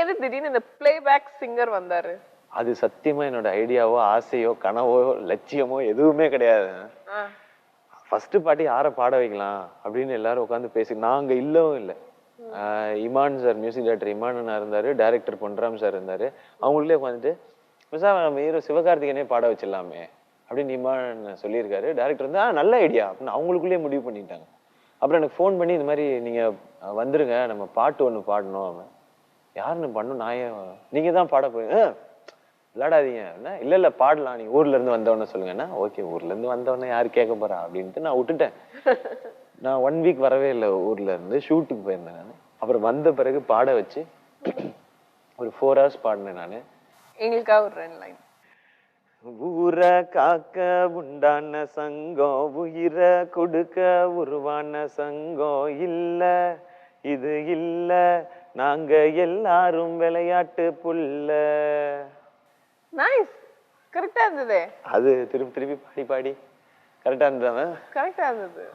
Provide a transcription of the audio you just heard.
எது திடீர்னு இந்த பிளேபேக் சிங்கர் வந்தாரு? அது சத்தியமா என்னோட ஐடியாவோ ஆசையோ கனவோ லட்சியமோ எதுவுமே கிடையாது. ஃபர்ஸ்ட் பாட்டு யாரை பாட வைக்கலாம் அப்படின்னு எல்லாரும் உட்காந்து பேசி நாங்க இல்லவும் இல்லை. Imman sir music director Imman இருந்தாரு, டைரக்டர் பொன்ராம் சார் இருந்தாரு. அவங்களுக்குள்ளே உட்காந்துட்டு நம்ம ஹீரோ சிவகார்த்திகனே பாட வச்சிடலாமே அப்படின்னு இமான் சொல்லியிருக்காரு. டைரக்டர் வந்து நல்ல ஐடியா அப்படின்னு அவங்களுக்குள்ளேயே முடிவு பண்ணிட்டாங்க. அப்புறம் எனக்கு ஃபோன் பண்ணி இந்த மாதிரி நீங்க வந்துருங்க, நம்ம பாட்டு ஒண்ணு பாடணும். அவன் யாருன்னு பண்ணும், நான் நீங்க தான் பாட போறீங்க விளையாடாதீங்க. இல்ல இல்ல பாடலாம், நீங்க ஊர்ல இருந்து வந்தவொன்னு சொல்லுங்கன்னா ஓகே ஊர்ல இருந்து வந்தவொடனே யாரு கேட்க போறா அப்படின்ட்டு நான் விட்டுட்டேன். நான் 1 வீக் வரவே இல்லை ஊர்ல இருந்து, ஷூட்டுக்கு போயிருந்தேன் நான். அப்புறம் வந்த பிறகு பாட வச்சு ஒரு 4 hours பாடினேன் நானு. எங்களுக்காக ஒரு 2 லைன். ஊரை காக்க உண்டான சங்கம், உயிரை கொடுக்க உருவான சங்கம், இல்ல இது இல்ல நாங்க எல்லாரும் விளையாட்டு புள்ள. நைஸ். கரெக்டா இருந்ததே. அது திருப்பி திருப்பி பாடி பாடி கரெக்டா இருந்தவன். கரெக்டா இருந்தது.